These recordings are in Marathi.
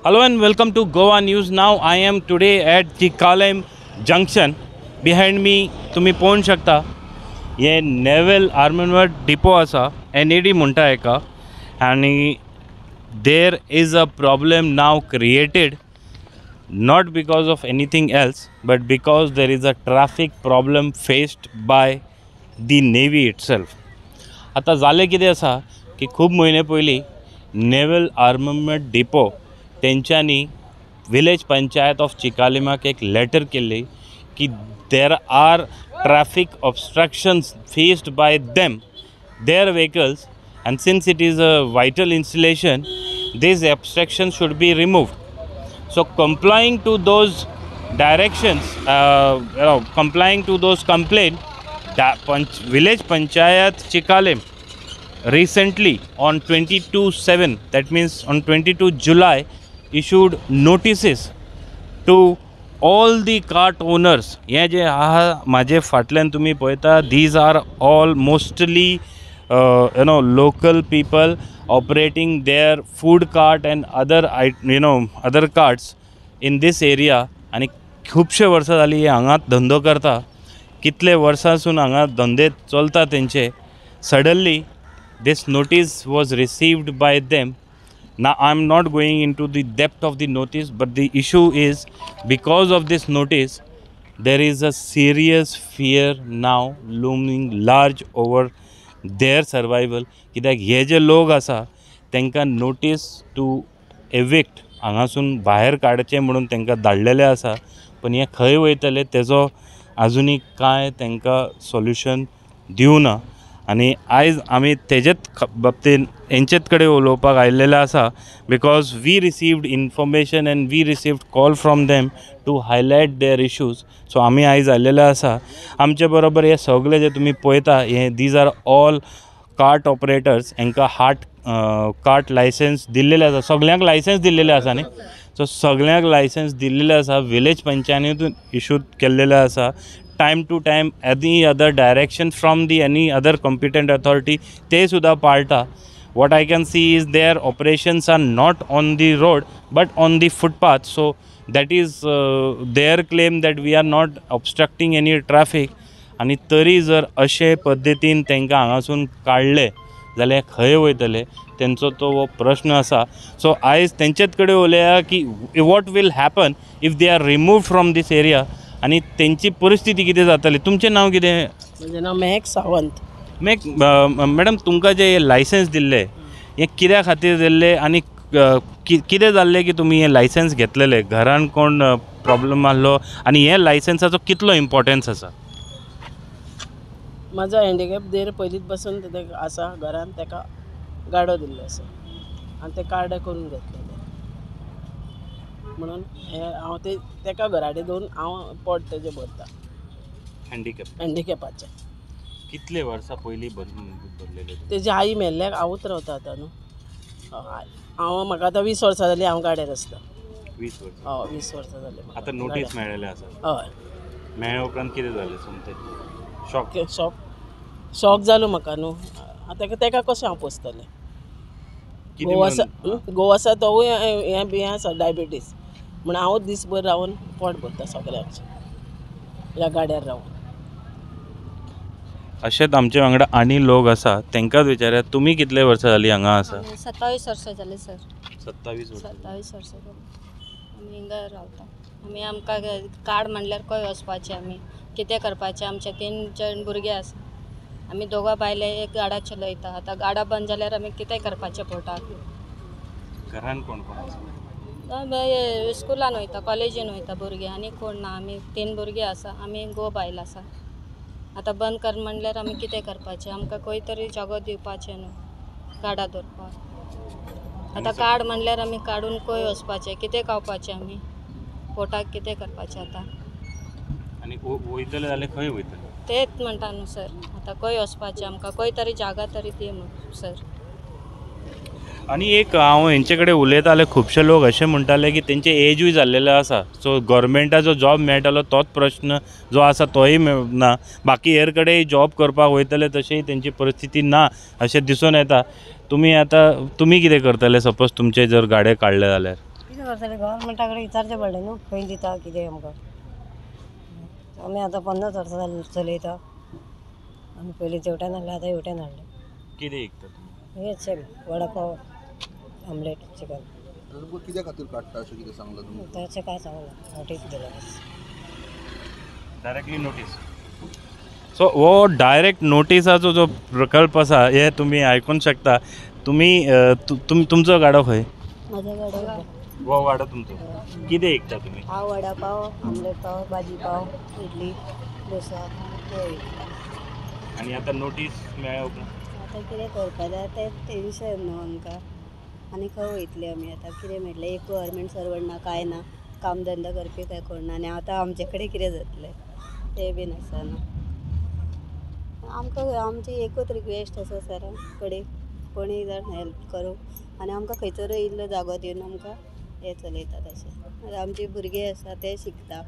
Hello and welcome to Goa News. Now I am today at the Kalem Junction. Behind me तुम्ही पोवूंक शकता हे नेवल आर्ममेंट डिपो आसा NAD म्हणटा हेका आनी there is a problem now created not because of anything else but because there is a traffic problem faced by the Navy itself. आता जालें कितें आसा की खूब म्हयने पयलीं नेवल आर्ममेंट डिपो तेंच्यांनी विलेज पंचायत ऑफ चिकालिमाक एक लेटर केल्ली की there are traffic obstructions faced by them their vehicles and since it is a vital installation these obstructions should be removed. So complying to those directions, complying to those complaints, village panchayat Chikalim recently on 22/7, that means on 22 July, issued notices to all the cart owners. हे जे आहा माझे फाटल्यान तुम्ही पळयता, these are all mostly local people operating their food cart and other carts in this area. आणि खूबशे वर्सां जाली हांगात धंदो करता, कितले वर्सांसून हांगा धंदे चलता तेंचे. Suddenly this notice was received by them. Now I am not going into the depth of the notice, but the issue is because of this notice there is a serious fear now looming large over their survival. कित्याक हे जे लोक आसा तांकां नोटीस टू एविक्ट हांगासून भायर काडचें म्हणून तांकां धाडलेलें आसा, पण हे खंय वयतले तेजो आजुनी कांय तांकां सोल्युशन दिवना. आनी आयज आमी तेजेच बाबतीन हेंचेच कडेन उलोवपाक आयिल्ले आसा because we received information and we received call from them to highlight their issues. So आमी आयज आयिल्ले आसा. आमचे बरोबर हे सगळे जे तुमी पळयता हे these are all cart operators. हांकां कार्ट लायसन्स दिल्लेले आसा, सगळ्यांक लायसन्स दिल्लेले आसा न्ही. सो सगळ्यांक लायसन्स दिल्लेले आसा, विलेज पंचायतीतून इशू केल्लेले आसा. Time to time any other direction from the any other competent authority ते सुद्दां पाळटा. what I can see is their operations are not on the road but on the footpath. So that is their claim that we are not obstructing any traffic. आणि तरी जर अशे पद्दतीन तांकां हांगासून काडले जाल्यार खंय वयतले तेंचो तो हो प्रश्न आसा. सो आयज तेंचेच कडेन उलया की what will happen if they are removed from this area आनी तेंची परिस्थिती कितें जातली. तुमचें नांव कितें? म्हजें नांव मेहक सावंत. मॅडम तुमकां जे लायसन्स दिल्ले हे कित्या खातीर दिल्ले आनी कितें जाल्लें की तुमी हे लायसन्स घेतलेले? घरान कोण प्रॉब्लम आहलो आनी हे लायसन्साचो कितलो इम्पॉर्टन्स आसा? म्हाजो हँडिकॅप देर पयलींच पासून आसा घरान, ताका गाडो दिल्लो आसा आनी ते कार्ड करून घेतलेले म्हणून हांव ताका घरा कडेन दवरून हांव पोट तेजें भरता हँडिकॅपाचें. कितले वर्सां पयलीं भरलेले? तेजी आई मेल्ल्याक हांवूच रावता आतां न्हू. हांव म्हाका आतां 20 वर्सां जालीं हांव गाड्यार आसता. 20 वर्सां? हय 20 वर्सां जालीं. आतां नोटीस मेळ्ळेले आसा? हय. मेळ्ळे उपरांत कितें जालें तुमचें? शॉक जालो म्हाका न्हू. आतां ताका कशें हांव पोसतलें? घोव आसा तोवूय हें आसा डायबिटीज म्हण हांव दीसभर रावन पोट भरता सगळ्यांचें ह्या गाड्यार रावन. अशेंच आमचे वांगडा आनी लोक आसा, तांकांच विचारया तुमी कितले वर्सां जालीं हांगा आसा? 27 वर्सां जाली सर. 27 वर्सां? 27 वर्सां जाली आमी हिंगा रावता. आमी आमकां कार्ड म्हणल्यार खंय वचपाचें, आमी कितें करपाचें. आमचे 3 जाण भुरगे आसा, आमी दोगा बायले एक गाडा चलयता. आतां गाडा बंद जाल्यार आमी कितें करपाचें पोटाक? घरान कोण कोण आसा? स्कुलान वयता, कॉलेजीन वयता भुरगे, आनी कोण ना. आमी 3 भुरगे आसा, आमी घोव बायल आसा. आतां बंद कर म्हणल्यार आमी कितें करपाचें? आमकां खंय तरी जागो दिवपाचें न्हू गाडा दवरपाक. आतां कार्ड म्हणल्यार आमी काडून खंय वचपाचें, कितें खावपाचें, आमी पोटाक कितें करपाचें आतां? आनी वयतले जाल्यार खंय वयतले? तेच म्हणटा न्हू सर. आतां खंय वचपाचें? आमकां खंय तरी जागा तरी दी म्हणून सर. आनी एक हांव हेंचे कडेन उलयता जाल्यार खुबशे लोक अशें म्हणटाले की तेंचे एजूय जाल्लेले आसा. सो गव्हर्मेंटाचो जॉब मेळटालो तोच प्रश्न जो आसा तोय मेळना. बाकी हेर कडेन जॉब करपाक वयतले तशेंय तेंची परिस्थिती ना अशें दिसून येता. तुमी कितें करतले सपोज तुमचे जर गाडे काडले जाल्यार? कशें करतले गव्हर्मेंटा कडेन विचारचें पडलें न्हू खंय दिता कितें आमकां आमी आतां 50 वर्सां जालीं चलयता आमी पयलीं तेवट्यान हाडलें आतां हेवट्यान हाडलें कितें विकता तुम्ही हेच same vada pav omelette chicken तुमकां कित्या खातीर काडटा अशें कितें सांगलां तुमी तशें कांय सांगना नोटीस दिला बस डायरेक्टली नोटीस. सो हो डायरेक्ट नोटिसाचो जो प्रकल्प आसा हे तुम्ही आयकूंक शकता. तुम्ही तुमचो गाडो खंय? माझा गाडो हो गाडो तुमचो. कितें विकता तुम्ही? पाव वडा पाव आमलेट पाव भाजी पाव इडली डोसा आणि आता नोटीस मेळ्ळ्या उपरांत आतां कितें करपा जाय तें टेन्शन न्हू आमकां आनी खंय वयतली आमी आतां कितें म्हटलें एक गव्हर्मेंट सर्वंट ना कांय ना काम धंदा करपी कांय कोण ना आनी आतां आमचे कडेन कितें जातलें तें बीन आसा न्हू आमकां आमची एकूच रिक्वेस्ट आसा सरा कडेन कोणीय जाण हेल्प करूं आनी आमकां खंयसर इल्लो जागो दिवन आमकां हें चलयता तशें आमचे भुरगे आसा ते शिकता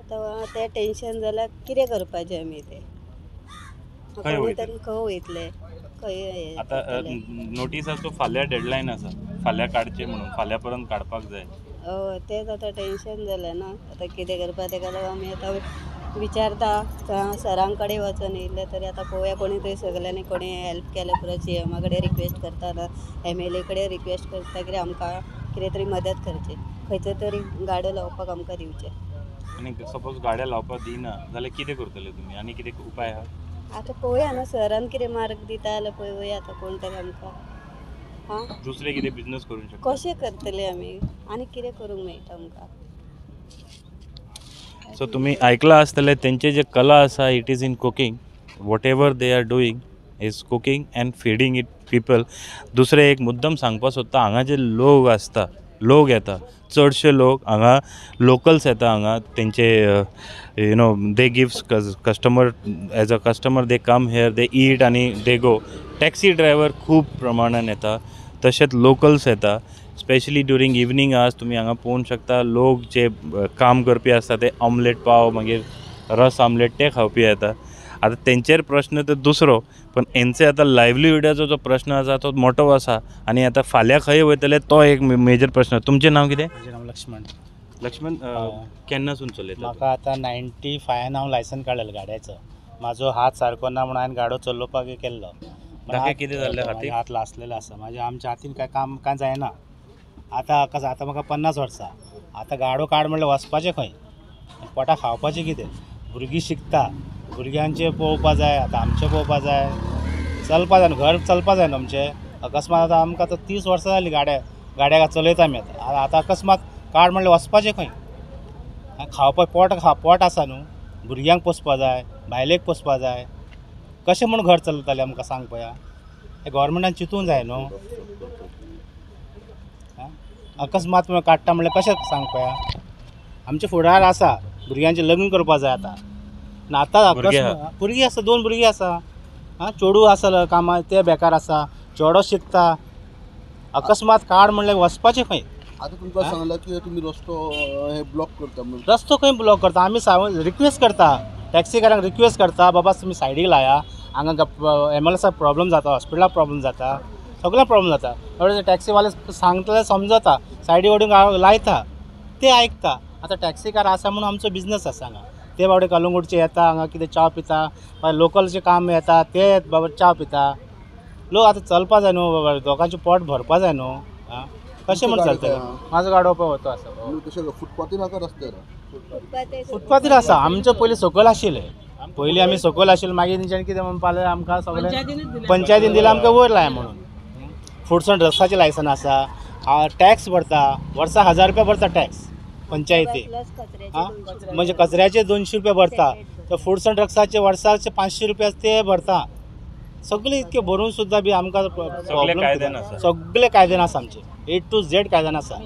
आतां तें टेन्शन जाल्यार कितें करपाचें आमी तें खंय कोणी वयतले? तरी खंय वयतले खंय हें आता करतले. नोटिसाचो फाल्यां डेडलायन आसा. फाल्यां काडचे म्हणून फाल्यां पर्यंत काडपाक जाय. हय तेंच आतां टेन्शन जालें ना आतां कितें करपा तेका लागून आमी आतां विचारता सरां कडेन वचून येयले तरी आतां पळोवया कोणी थंय सगल्यांनी कोणी हेल्प केल्या पुरो सी एमा कडेन रिक्वेस्ट करता ना MLA कडेन रिक्वेस्ट करता की आमकां कितें तरी मदत करची खंयचो तरी गाडो लावपाक आमकां दिवचे. आनी सपोज गाड्या लावपाक दिना जाल्यार कितें करतले तुमी आनी कितें उपाय आहा? आतां पळोवया न्हू सरान कितें मार्क दिता जाल्यार पळोवया आतां कोण तरी आमकां हां दुसरे कितें बिझनेस करूंक शकता? कशें करतले आमी आनी कितें करूंक मेळटा आमकां. सो तुम्ही ऐकला आसतले तेंचे जे कला आसा it is in cooking. What ever they are doing is cooking and feeding it people. दुसरें एक मुद्दम सांगपाक सोदता हांगा जे लोक आसता लोक येता चडशे लोक हांगा लोकल्स येता हांगा तेंचे you know they gives customer as a customer they come here they eat आनी दे गो. टॅक्सी ड्रायव्हर खूब प्रमाणान येता तशेंच लोकल्स येता स्पेशली ड्युरींग इवनिंग आवर्स. तुम्ही हांगा पळोवंक शकता लोक जे काम करपी आसता ते ऑमलेट पाव मागीर रस आमलेट ते खावपी येता. आतां तेंचेर प्रश्न तर दुसरो पण हेंचे आतां लायव्हलीहुडाचो जो प्रश्न आसा तो मोठो आसा आनी आतां फाल्यां खंय वयतले तो एक मेजर प्रश्न. तुमचें नांव कितें? म्हजें नांव लक्ष्मण. लक्ष्मण केन्नासून चलयता? म्हाका आतां 95 हांव लायसन काडलेलो गाड्याचो. म्हाजो हात सारको ना म्हणून हांवें गाडो चलोवपाक केल्लो. ताका कितें जाल्लें हातीक? हात लासलेलो आसा आमच्या हातीन कांय काम कांय जायना. आतां म्हाका 50 वर्सां. आतां गाडो काड म्हणल्यार वचपाचें खंय पोटा खावपाचें कितें. भुरगीं शिकता भुरग्यांचें पळोवपा जाय आतां आमचें पळोवपा जाय चलपा जाय घर चलपा जाय न्हू आमचें. अकस्मात आतां आमकां आतां 30 वर्सां जालीं गाड्याक चलयता आमी आतां अकस्मात काड म्हणल्यार वचपाचें खंय. खावपा पोट आसा न्हू भुरग्यांक पोसपा जाय बायलेक पोसपा जाय कशें म्हूण घर चलयतलें आमकां सांग पळया. हें गोवोरमेंटान चिंतूंक जाय न्हू. अकस्मात काडटा म्हणल्यार कशें सांग पळया. आमचे फुडार आसा भुरग्यांचें लग्न करपा जाय आतां भुरगीं आसा 2 भुरगीं आसा चेडूं आसा कामां ते बेकार आसा चेडो शिकता अकस्मात काड म्हणल्यार वचपाचें खंय. आतां तुमकां सांगलां की तुमी रस्तो हे ब्लॉक करता म्हणून. रस्तो खंय ब्लॉक करता आमी रिक्वेस्ट करता टॅक्सीकारांक रिक्वेस्ट करता बाबा तुमी सायडीक लाया हांगा एमएलएसाक प्रॉब्लम जाता हॉस्पिटलाक प्रॉब्लम जाता सगळ्यांक प्रॉब्लम जाता. टॅक्सीवाले सांगता समजता सायडी वडून लायता ते आयकता. आतां टॅक्सीकार आसा म्हणून आमचो बिझनस आसा हांगा ते बाबडे कलंगूटचे येता हांगा कितें च्या पिता लोकलचे काम येता ते बाबा च्या पिता. लोक आतां चलपा जाय न्हू बाबा लोकांचें पोट भरपा जाय न्हू. कशें म्हण चलतलें. म्हाजो गाडो पळय वतो आसा तशें फुटपाथीर आसा रस्त्यार फुटपाथीर आसा. आमचो पयलीं सकयल आशिल्लें पयलीं आमी सकयल आशिल्लें मागीर तेंच्यांनी कितें म्हणपा लागलें आमकां सगळें पंचायतीन दिलें आमकां वयर लाय म्हणून. फुड्स अँड ड्रग्साचें लायसन आसा टॅक्स भरता वर्सा 1000 रुपया भरता टॅक्स पंचायती म्हणजे कचऱ्याचे 200 रुपया भरता तर फुड्स अँड ड्रग्साचे वर्साचे 500 रुपया ते भरता. सगळे इतके भरून सुद्दां बी आमकां सगळे कायद्यान आसा आमचे A to Z कायद्यान आसा.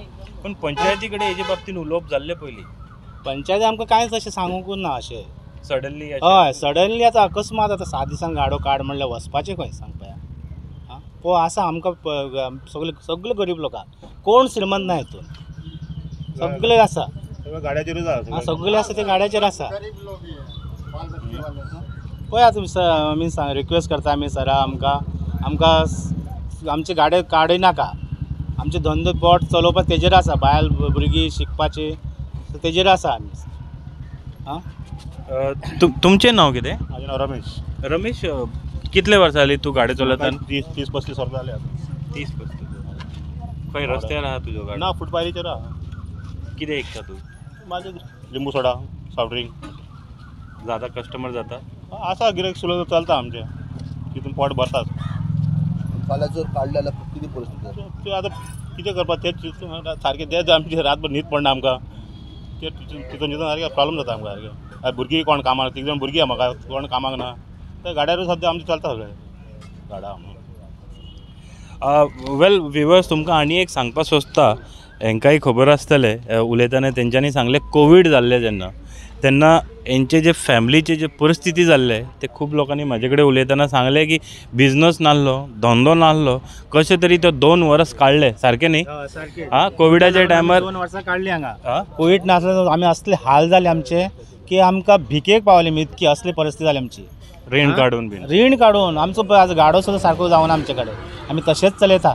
पण पंचायती कडेन हेजे बाबतीन उलोवप जाल्लें पयलीं. पंचायती आमकां कांयच अशें सांगूंक ना अशें सडनली. हय सडनली आतां अकस्मात आतां 7 दिसांक गाडो काड म्हणल्यार वचपाचें खंय सांग पळया. पळय आसा आमकां सगळे गरीब लोकांक कोण श्रीमंत ना हितून सगळे आसा गाड्याचेरूच आसा सगळे आसा ते गाड्याचेर आसा. पळया तुमी आमी रिक्वेस्ट करता आमी सरा आमकां आमची गाडी काडय नाका आमचे धंदो पोट चलोवपाक तेजेर आसा, भायर भुरगीं शिकपाची तेजेर आसा आमी. आं तुमचें नांव कितें? म्हाजें नांव रमेश. रमेश, कितले वर्सां जालीं तूं गाडी चलयता? 30-35 वर्सां जाले आतां. 30-35. खंय रस्त्यार आहा तुजो गाडी? ना, फुटपाथीचेर आहा. कितें विकता तूं? माझे लिंबू सोडा, सॉफ्ट ड्रिंक. जाता कस्टमर जाता? आसा गिरायक सुरू चलता आमचें, तितून पोट भरतात. फाल्यां जर काडलें जाल्यार कितें परिस्थिती जाता? ते आतां कितें करपाक, तेच सारकें तेच आमचे रातभर न्हीद पडना आमकां. ते तितून सारकें प्रॉब्लम जाता आमकां सारकें. भुरगीं कोण कामाक, 3 जाण भुरगीं आहा म्हाका, कोण कामाक ना. त्या गाड्यारूच सद्या आमचें चलता सगळें गाडा. वेल व्हिवर्स, तुमकां आनी एक सांगपाक सोदता, हांकांय खबर आसतलें उलयतना तेंच्यांनी सांगलें कोवीड जाल्लें तेन्ना हेंचे जे फॅमिलीचे जे परिस्थिती जाल्ले ते खूब लोकांनी म्हाजे कडेन उलयतना सांगलें की बिझनस नासलो, धंदो नासलो, कशें तरी तो 2 वर्स काडले. सारकें न्ही? हां, कोविडाच्या टायमार 2 वर्सां काडलीं हांगा. कोवीड नासलो आमी असले हाल जाले आमचे की आमकां भिकेक पावले, इतकी असली परिस्थिती जाली आमची. रीण काडून बीन रीण काडून आमचो गाडो सुद्दां सारको जावना आमचे कडेन. आमी तशेंच चलयता.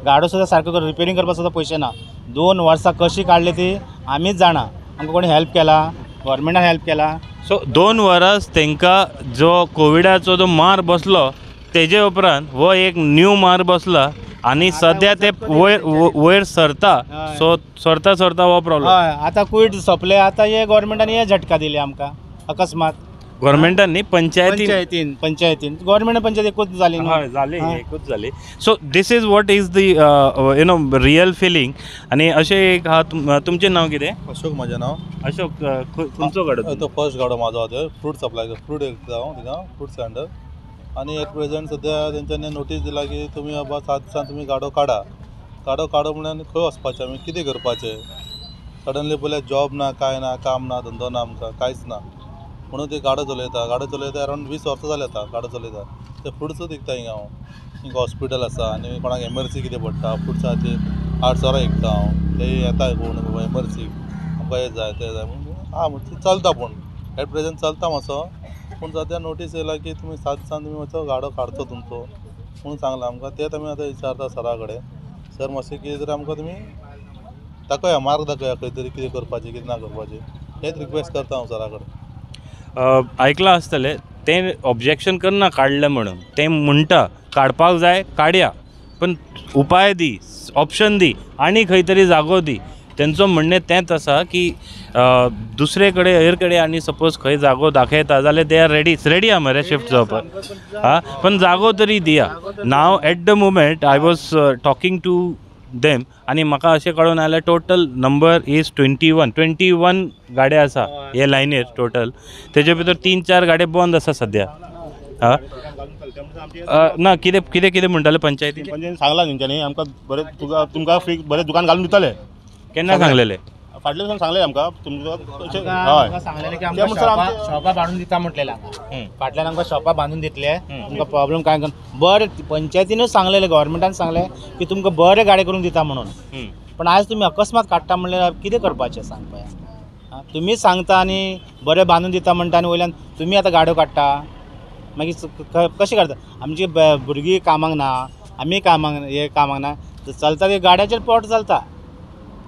गाडो सुद्दां सारको रिपेरींग करपाक सुद्दां पयशे ना. 2 वर्सां कशी काडली ती आमीच जाणा. आमकां कोणी हेल्प केला, गव्हर्मेंटान हेल्प केला. सो 2 वर्स तांकां जो कोविडाचो जो मार बसलो तेजे उपरांत हो एक न्यू मार बसला आनी सद्या ते वयर सरता. सो सरता हो प्रॉब्लेम. हय, आतां कोवीड सोंपले, आतां हे गव्हर्मेंटान हे झटका दिले आमकां अकस्मात. गव्हर्मेंटान न्ही, पंचायतीन गव्हर्मेंट पंचायत एकूच जाली न्हू. हय जाली, एकूच जाली. So this is what is the real feeling. आनी अशें एक आहा, तुमचें नांव कितें? अशोक म्हजें नांव. अशोक, खंयचो गाडो? तो फर्स्ट गाडो म्हाजो आहा, फ्रूट सप्लाय, फ्रूट विकता हांव थिंगा, फ्रूट स्टँडर. आनी एक प्रेझेंट सद्या तेंच्यांनी नोटीस दिला की तुमी बाबा 7 दिसान तुमी गाडो काडा. गाडो म्हणल्यार खंय वचपाचें आमी, कितें करपाचें? सडनली पयलें जॉब ना, काय ना, काम ना, धंदो ना आमकां, कांयच ना. म्हणून ते गाडो चलयता अरावंड 20 वर्सां जालीं आतां गाडो चलयता. ते फ्रुट्सूच विकता हिंगा हांव. हिंगा हॉस्पिटल आसा आनी कोणाक एमर्जन्सी कितें पडटा, फ्रुट्सा खातीर 8 वरां विकता हांव. ते येता कोण बाबा एमर्जन्सी, आमकां हें जाय तें जाय म्हणून आं म्हणून चलता. पूण एट प्रेझेंट चलता मातसो. पूण सद्या नोटीस येयला की तुमी 7 दिसान तुमी मातसो गाडो काडचो तुमचो म्हणून सांगला आमकां. तेच आमी आतां विचारता सरा कडेन. सर मातशें कितें तरी आमकां तुमी दाखया, मार्ग दाखया, खंय तरी कितें करपाचें कितें ना करपाचें. हेच रिक्वेस्ट करता हांव सरा कडेन. आयकलां आसतलें ते ऑब्जेक्शन करना काडलें म्हणून. ते म्हणटा काडपाक जाय काडया, पण उपाय दी, ऑप्शन दी आनी खंय तरी जागो दी. तेंचो म्हणणें तेंच आसा की दुसरे कडेन हेर कडेन आनी सपोज खंय जागो दाखयता जाल्यार दे आर रेडी आहा मरे शिफ्ट जावपाक. हां, पण जागो तरी दिया. Now at the moment I was talking to them आनी म्हाका अशें कळून आयलें टोटल नंबर इज 21 गाड्या आसा हे लायनीर टोटल. तेजे भितर 3-4 गाडे बंद आसा सद्या. हां, ना कितें म्हणटाले पंचायतीन? सांगला तेंच्यांनी आमकां बरें तुमकां फ्री बरें दुकान घालून दितले. केन्ना सांगलेले? फाटल्या दिसांक सांगलें आमकां तुमकां सांगलेलें की आमकां शॉपां बांदून दिता म्हटलेलें. फाटल्यान आमकां शॉपां बांदून दितले, तुमकां प्रॉब्लेम कांय बरें. पंचायतीनूच सांगलेलें, गव्हर्मेंटान सांगलें की तुमकां बरें गाडे करून दिता म्हणून. पण आयज तुमी अकस्मात काडटा म्हणल्यार कितें करपाचें सांग पळया. तुमी सांगता आनी बरें बांदून दिता म्हणटा आनी वयल्यान तुमी आतां गाड्यो काडटा, मागीर कशें करता? आमची भुरगीं कामाक ना, आमी कामाक ना, चलता ते गाड्याचेर पोट चलता.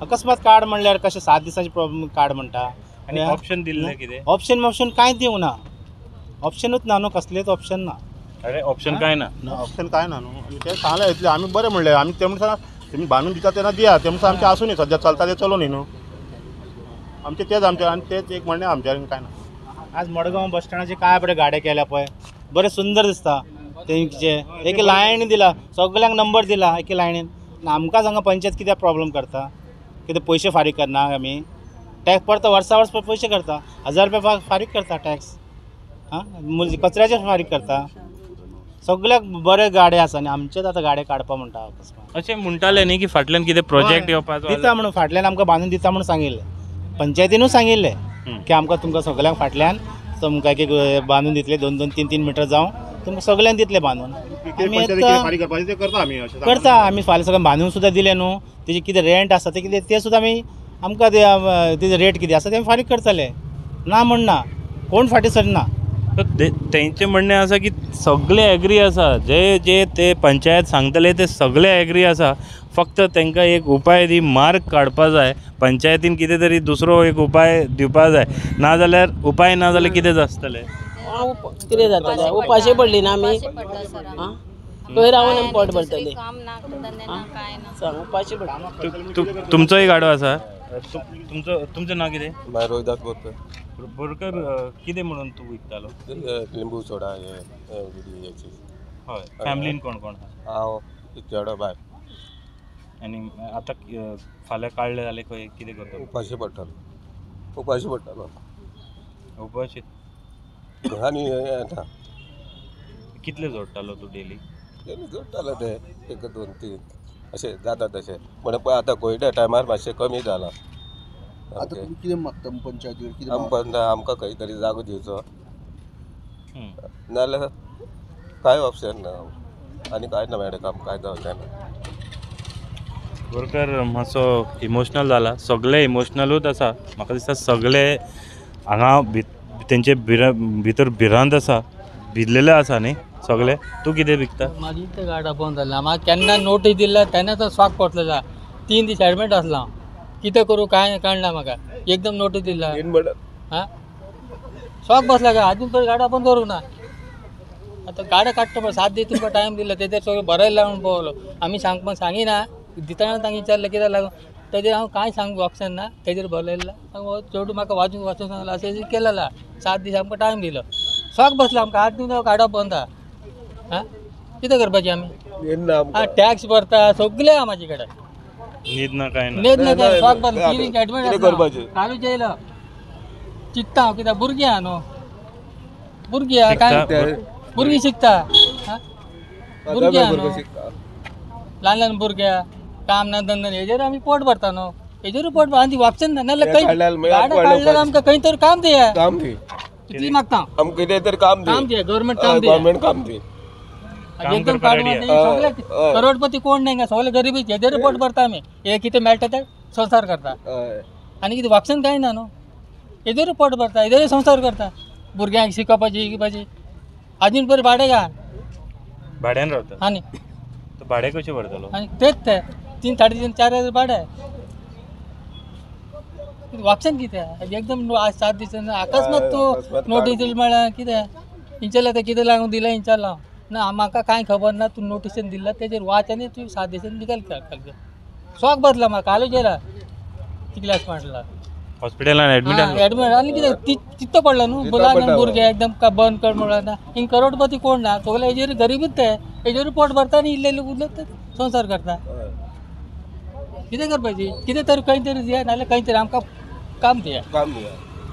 अकस्मात काड म्हणल्यार कशें 7 दिसांची प्रॉब्लेम काड म्हणटा. आनी ऑप्शन दिल्लें कितें? ऑप्शन कांयच दिवंक ना. ऑप्शनूच ना न्हू, कसलेच ऑप्शन ना. अरे ऑप्शन काय ना? ऑप्शन काय ना न्हू. ते सांगलें इतलें आमी बरें म्हणलें. आमी ते म्हणटा तुमी बांदून दिता तेन्ना दिया, ते म्हणटा आमचें आसूं न्ही, सद्या चलता ते चलो न्ही न्हू. आमचें तेच आमचें आनी तेच एक म्हणणें आमचें, काय ना. आज मडगांव बस स्टँडाचेर काय बरें गाडे केल्या पळय, बरें सुंदर दिसता. तेंचे एक लायन दिला, सगल्यांक नंबर दिला एके लायनीन. आमकां सांगा पंचायत कित्याक प्रॉब्लेम करता? कितें पयशे फारीक करना आमी? टॅक्स पडटा वर्सा वर्स पयशे करता, 1000 रुपया फारीक करता टॅक्स. हां, कचऱ्याचे फारीक करता. सगळ्याक बरे गाडे आसा आनी आमचेच आतां गाडे काडपा म्हणटा अकस्मात. अशें म्हणटाले न्ही की फाटल्यान कितें प्रोजेक्ट येवपाचो दिता म्हणून, फाटल्यान आमकां बांदून दिता म्हणून सांगिल्लें. पंचायतीनूच सांगिल्लें की आमकां तुमकां सगल्यांक फाटल्यान तुमकां एक बांदून दितले 2-2, 3-3 मिटर जावं तुमकां सगळ्यांक दितले बांदून. करता आमी. फाल्यां सगळें बांदून सुद्दां दिलें न्हू, तेजें कितें रेंट आसा तें कितें तें सुद्दां आमी आमकां तेजें रेट कितें आसा तें फारीक करतले. ना म्हणना, कोण फाटीं सरना. तर तेंचें म्हणणें आसा की सगळे एग्री आसा जे जे ते पंचायत सांगतले ते सगळे एग्री आसा फक्त तांकां एक उपाय दी मार्ग काडपा जाय पंचायतीन कितें तरी दुसरो एक उपाय दिवपा जाय नाजाल्यार उपाय ना जाल्यार कितें आसतलें कितें जातलें उपाशी पडली ना आमी पडटा सर आं खंय रावन आमी पोट भरतली काम ना धंदे ना काय ना सांग उपाशी पडली तुमचोय गाडो आसा तुमचें नांव कितें मागीर रोहिदास बोरकर बोरकर कितें म्हणून तूं विकतालो लिंबू सोडा हेची हय फॅमिलीन कोण कोण आहा हांव चेडो बाय आनी आतां फाल्यां काडलें जाल्यार खंय कितें करता उपाशी पडटालो उपाशीत आनी येता कितले जोडटालो तूं डेली तेणी जोडटालो ते एक 2-3 अशें जाता तशें पण पळय आतां कोविडा टायमार मातशें कमी जाला आता तुम्ही कितें मागता पंचायतीवर कितें मागता? आमकां खंय तरी जागो दिवचो नाल्यार कांय ऑप्शन ना आनी कांय ना मॅडम काम कांय जावचें ना बोरकर मातसो इमोशनल जाला सगळे इमोशनलूच आसा म्हाका दिसता सगळे हांगा तेंचे भितर भिरांत आसा भिजलेले आसा न्ही सगळे तूं कितें विकता माझी ते गाडा बंद जाला म्हाका केन्ना नोटीस दिला तेन्ना तो स्वाक पडलेला 3 दीस एडमीट आसला कितें करूं काय कळना म्हाका एकदम नोटीस दिला हां स्वाक बसला काय आजून तरी गाडा बंद करूं ना आता गाडा काडटा पळय 7 दीस तुमकां टायम दिला तेजेर सगळें बरयला लावन पळयलो आमी सांगिना दिताना तांकां विचारलें कित्याक लागून तेजेर हांव कांय सांगूंक ऑप्शन ना तेजेर बरयला चेडू म्हाका वाचून सांगला अशें केलेला 7 दीस आमकां टायम दिलो स्वाक बसला आमकां 8 दीस गाडा बंद आहा हां कितें करपाचें आमी हां टॅक्स भरता सगळें आहा म्हाजे कडेन न्हीद ना काय ना न्हीद ना काय स्वाक बंद क्लिनीक एडमीट कालूच येयलो चिंत्ता हांव कित्याक भुरगीं आहा न्हू भुरगीं आहा काय भुरगीं शिकता हां भुरगीं आहा न्हू ल्हान ल्हान भुरग्या काम ना धंदो ना हेजेर आमी पोट भरता न्हू हेजेरूय पोट भर आनी ऑप्शन ना नाल्यार खंय गाडा काडल्यार आमकां खंय तरी काम दिया कितली मागता आमकां कितें तरी काम दिया गव्हर्मेंट काम दिया काम दी एकदम सगळे करोडपती कोण नाही का सगळे गरीबीचे हेजेर पोट भरता आमी हे कितें मेळटा ते संसार करता आनी कितें वापसन कांय ना न्हू हेजेर पोट भरता हेजेर संसार करता भुरग्यांक शिकोवपाची आजून परी भाडें घा भाड्यान रावता आनी भाडें कशें भरतलो आनी तेच ते 3-3.5-4 भाडें वापसन कितें एकदम आज 7 दीस अकस्मात तूं नोटीस दिली म्हळ्यार कितें इंचारल्या ते कितें लागून दिलें इंचारला ना म्हाका कांय खबर ना तूं नोटिसेन दिला तेजेर वाच आनी तूं 7 दिसांनी निकाल शॉक बसला म्हाका कालूच येयला चिकल्यास म्हटला हॉस्पिटलान एडमीट आनी कितें चित्त पडला न्हू ल्हान भुरगे एकदम बंद कर म्हणून हिंग करोडपती कोण ना सगळे हेजेर गरीबूच ते हेजेर पोट भरता आनी इल्ले उरले संसार करता कितें करपाची कितें तरी खंय तरी दिया नाल्यार खंय तरी आमकां काम दिया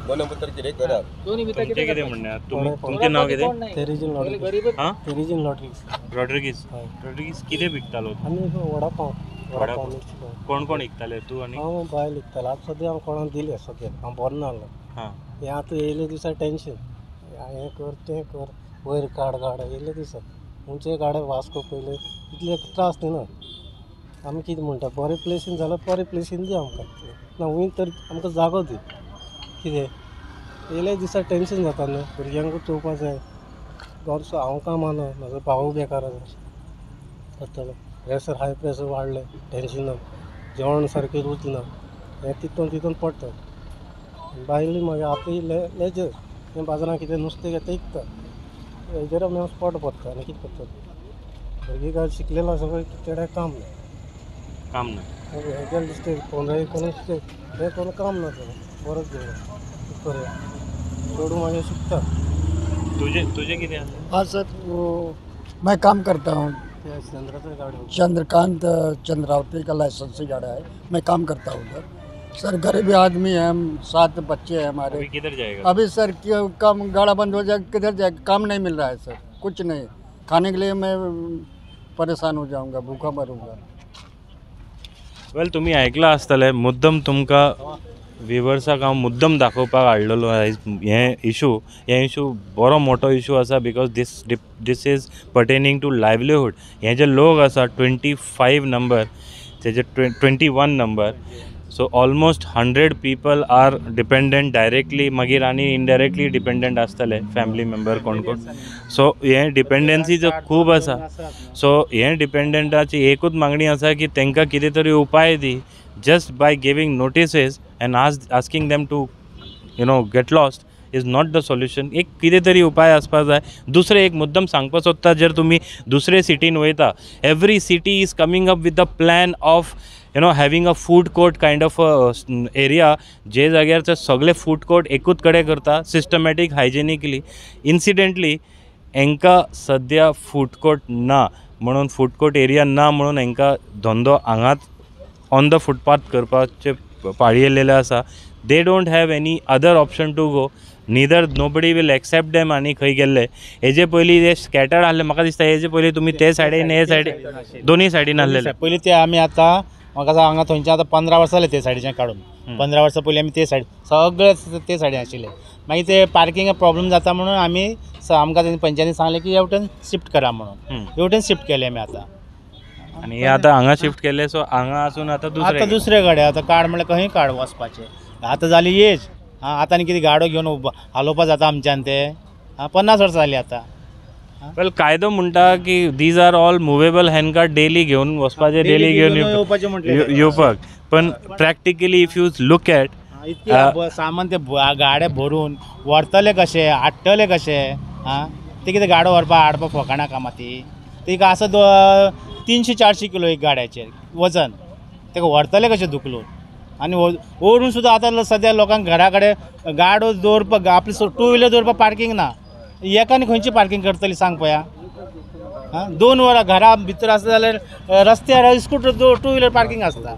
दोन भितर कितें करा दोनी भितर तुमचें कितें म्हणणें तुमचें नांव कितें तेरेजीन गरीबूच हां तेरेजीन रॉड्रिगीस कितें विकतालो आनी वडापाव कोण कोण विकताले तूं आनी हांव बायल विकतालो आतां सद्या हांव कोणाक दिलें सद्या हांव बरो नाहलो हां हें आतां येयले दिसा टेंशन हें कर तें कर वयर काड येयले दिसा म्हणजे गाडे वास्को पयले इतले त्रास दिना आमी कितें म्हणटा बरे प्लेसीन जाल्यार बरे प्लेसीन दी आमकां ना हूंय तर आमकां जागो दी कितें येयले दिसा टेंशन जाता न्हू भुरग्यांकूय चोवपा जाय गोरसो हांव कामाना म्हाजो भावू बेकार जातलो प्रेशर हाय प्रेशर वाडलें टेंशनान जेवण सारकें रुचना हें तितून पडटा बायली मागीर आतां लेजर हें बाजारांत कितें नुस्तें घेता विकता हेजेर आमी पोट भरता आनी कितें करता भुरगीं काय शिकलेलो सगळें चेड्याक काम ना हेजेर दिसता 15-19 हें कोण काम ना बरोच कितें करया चेडूं मागीर शिकता तुझे कितें आसा हाँ सर वो मैं काम करता हूँ चंद्रकांत चंद्रावती का लाइसेंसी गाड़ा है मैं काम करता हूँ उधर सर गरीबी आदमी है हम 7 बच्चे हैं हमारे अभी किधर जाएगा अभी सर काम गाड़ा बंद हो जाए किधर जाएगा काम नहीं मिल रहा है सर कुछ नहीं खाने के लिए मैं परेशान हो जाऊंगा भूखा मरूंगा वेल तुमी आयकलां आसतलें मुद्दम तुमकां व्हिवर्साक हांव मुद्दम दाखोवपाक हाडलेलो हें इशू बरो मोठो इशू आसा because this is pertaining to livelihood हे जे लोक आसा 25 नंबर तेजे 21 number so almost 100 people are dependent directly मागीर आनी इनडायरेक्टली डिपेंडंट आसतले फॅमिली मेंबर कोण कोण. सो हे डिपेंडन्सीचो खूब आसा. सो हे डिपेंडंटाची एकूच मागणी आसा की तांकां कितें तरी उपाय दी, just by giving notices and asking them to get lost is not the solution. एक कितें तरी उपाय आसपाक जाय. दुसरें एक मुद्दम सांगपाक सोदता, जर तुमी दुसरे सिटीन वयता, every city is coming up with the plan of having a food court kind of area, जे जाग्यार ते सगळे फूड कोर्ट एकूच कडेन करता सिस्टमॅटीक हायजेनिकली. इन्सिडेंटली हांकां सद्या फूड कोर्ट ना म्हणून, फूड कोर्ट एरिया ना म्हणून हांकां धंदो हांगाच ऑन द फुटपाथ करपाचे पाळी येयलेले आसा. They don't have any other option to go, neither nobody will accept them आनी खंय गेल्ले. हेजे पयलीं ते स्कॅटर्ड आसले, म्हाका दिसता हेजे पयलीं तुमी ते सायडीन हे सायडीन दोनी सायडीन आसलेले. पयलीं ते आमी आतां म्हाका हांगा थंयचे आतां 15 वर्सां जाले ते सायडीच्यान काडून. 15 वर्सां पयलीं आमी ते सायड सगळे ते सायडीन आशिल्ले. मागीर ते पार्किंग प्रॉब्लम जाता म्हणून आमी आमकां तेणी पंचायतीन सांगलें की हेवटेन शिफ्ट करा म्हणून. हेवटेन शिफ्ट केले आमी आतां. आनी हे आतां हांगा शिफ्ट केले. सो हांगा आसून आतां दुसरे कडेन आतां कार्ड म्हणल्यार खंय कार्ड वचपाचें. आतां जाली एज. आतां आनी कितें गाडो घेवन हालोवपा जाता आमच्यान ते. 50 वर्सां जालीं आतां. वेल कायदो म्हणटा की these are all movable handcart daily घेवन वचपाचे, डेली घेवन येवपाक. पण practically if you look at सामान ते गाडे भरून व्हरतले कशे, हाडटले कशे. ते कितें गाडो व्हरपाक हाडपाक फकाणां कामां ती. तिका आसा 300-400 किलो एक गाड्याचेर वजन. तेका व्हरतले कशे दुखलून. आनी व्हरून सुद्दां आतां सद्या लोकांक घरा कडेन गाडो दवरपाक, आपली 2 व्हिलर दवरपाक पार्किंग ना. एकानी खंयची पार्किंग करतली सांग पळया. 2 वरां घरा भितर आसता जाल्यार रस्त्यार स्कूटर 2 व्हिलर पार्किंग आसता.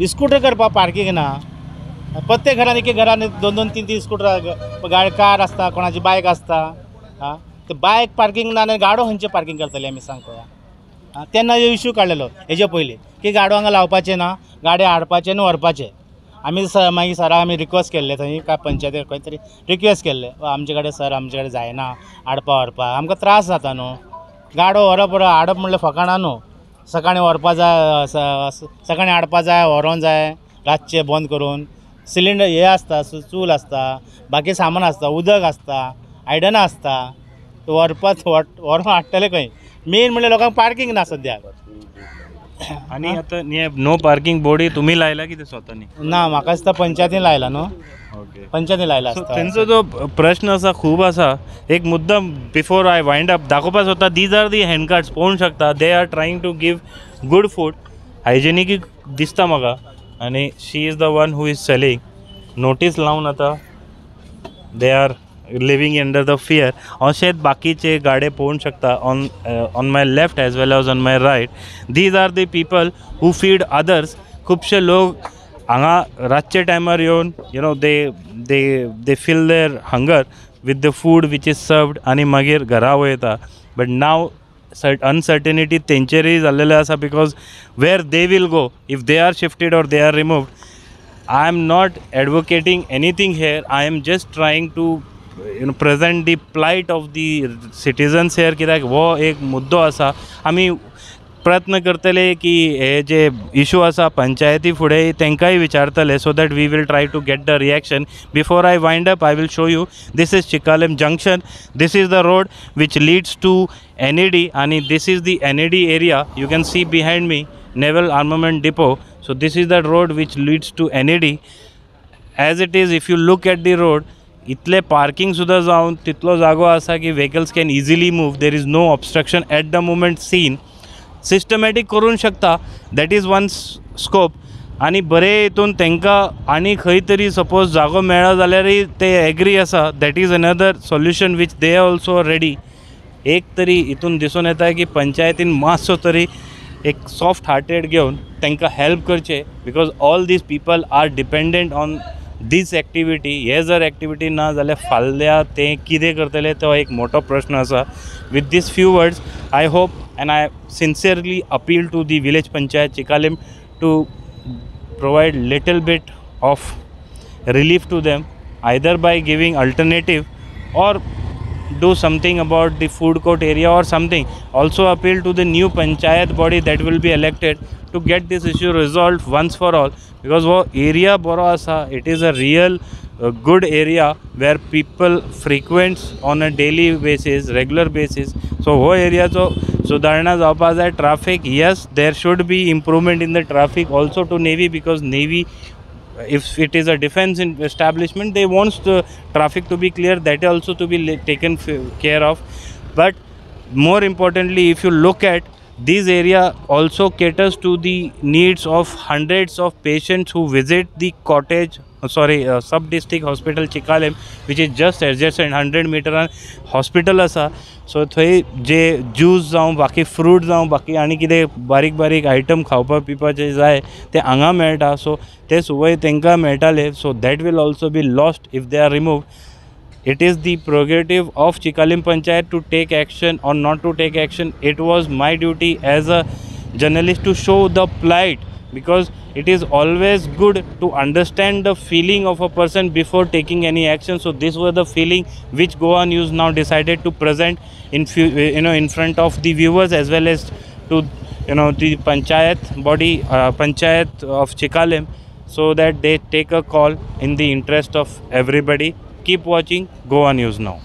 स्कूटर करपाक पार्किंग ना. प्रत्येक घरान एक घरान 2-2, 3-3 स्कूटर, गाडी कार आसता, कोणाची बायक आसता. ते बायक पार्किंग ना आनी गाडो खंयचे पार्किंग करतले आमी सांग पळया. तेन्ना ह्यो इश्यू काडलेलो हेजे पयलीं की गाडो हांगा लावपाचे ना, गाडे हाडपाचे आनी व्हरपाचे. आमी मागीर सराक आमी रिक्वेस्ट केल्ले, थंय काय पंचायतीक खंय तरी रिक्वेस्ट केल्ले, आमचे कडेन सर आमचे कडेन जायना हाडपा व्हरपाक, आमकां त्रास जाता न्हू. गाडो व्हरप हाडप म्हणल्यार फकाणां न्हू. सकाळीं व्हरपा जाय, सकाळीं हाडपा जाय, व्हरोंक जाय रातचे बंद करून. सिलिंडर हे आसता, चूल आसता, बाकी सामान आसता, उदक आसता, आयदनां आसता. व्हरून हाडटले खंय. मेन म्हणल्यार लोकांक पार्किंग ना सद्याक. आनी आतां नो पार्किंग बोर्डूय तुमी लायला की ते स्वतानी? ना, म्हाका दिसता पंचायतीन लायला न्हू. ओके, पंचायतीन लायला आसता. तेंचो जो प्रश्न आसा खूब आसा. एक मुद्दम बिफोर आय वायंड अप दाखोवपाक सोदता, दीज आर दी हँडकार्ड्स. पळोवंक शकता, they are trying to give good food, hygienic दिसता म्हाका. आनी she is the one who is selling. Notice लावन आतां they are living under the fear. अशेंच बाकीचे गाडे पळोवंक शकता on my left as well as on my right. These are the people who feed others. खुबशे लोक हांगा रातचे टायमार येवन they feel their hunger with the food which is served आनी मागीर घरा वयता. बट नाव अनसर्टेनिटी तेंचेरूय जाल्लेले आसा, because where they will go if they are shifted or they are removed. I am not advocating anything here. I am just trying to present the plight of the citizens here. कित्याक हो एक मुद्दो आसा. आमी प्रयत्न करतले की हे जे इशू आसा पंचायती फुडें तांकांय विचारतले, so that we will try to get the reaction. Before I wind up I will show you, this is Chicalim junction. This is the road which leads to NAD आणि this is the NAD area. You can see behind me Naval Armament Depot. So this is the road which leads to NAD. As it is, if you look at the road, इतले पार्किंग सुद्धा जावन तितलो जागो आसा की vehicles can easily move. There is no obstruction at the moment seen. Systematic करूंक शकता, दॅट इज वन स्कोप. आनी बरे हितून तांकां आनी खंय तरी सपोज जागो मेळ्ळो जाल्यारय ते एग्री आसा. That is another solution which they are also ready. एक तरी हितून दिसून येता की पंचायतीन मातसो तरी एक सॉफ्ट हार्टेड घेवन तांकां हेल्प करचे, because all these people are dependent on this activity. हे जर एक्टिविटी ना जाल्यार फाल्यां ते कितें करतले तो एक मोठो प्रश्न आसा. With this few words I hope and I sincerely appeal to the village panchayat Chicalim to provide little bit of relief to them, either by giving alternative or do something about the food court area or something. Also appeal to the new panchayat body that will be elected to get this issue resolved once for all, because wo area boro asa, it is a real good area where people frequents on a daily basis, regular basis. So wo area so sudarna जावपा जाय. Traffic, yes, there should be improvement in the traffic also to Navy, because Navy, if it is a defense establishment, they wants the traffic to be clear, that also to be taken care of. But more importantly, if you look at this area, also caters to the needs of hundreds of patients who visit the sub-district hospital Chikalim, which is just adjacent 100 meter hospital asa. So थंय जे ज्यूस जावं बाकी फ्रूट जावं बाकी आनी कितें बारीक बारीक आयटम खावपा पिवपाचे जाय ते हांगा मेळटा. सो ते सुवय तांकां मेळटाले. So that will also be lost if they are removed. It is the prerogative of Chikalim Panchayat to take action or not to take action. It was my duty as a journalist to show the plight, because it is always good to understand the feeling of a person before taking any action. So this was the feeling which Goa News now decided to present in front of the viewers, as well as to the panchayat body, panchayat of Chikalim, so that they take a call in the interest of everybody. Keep watching Goa News Now.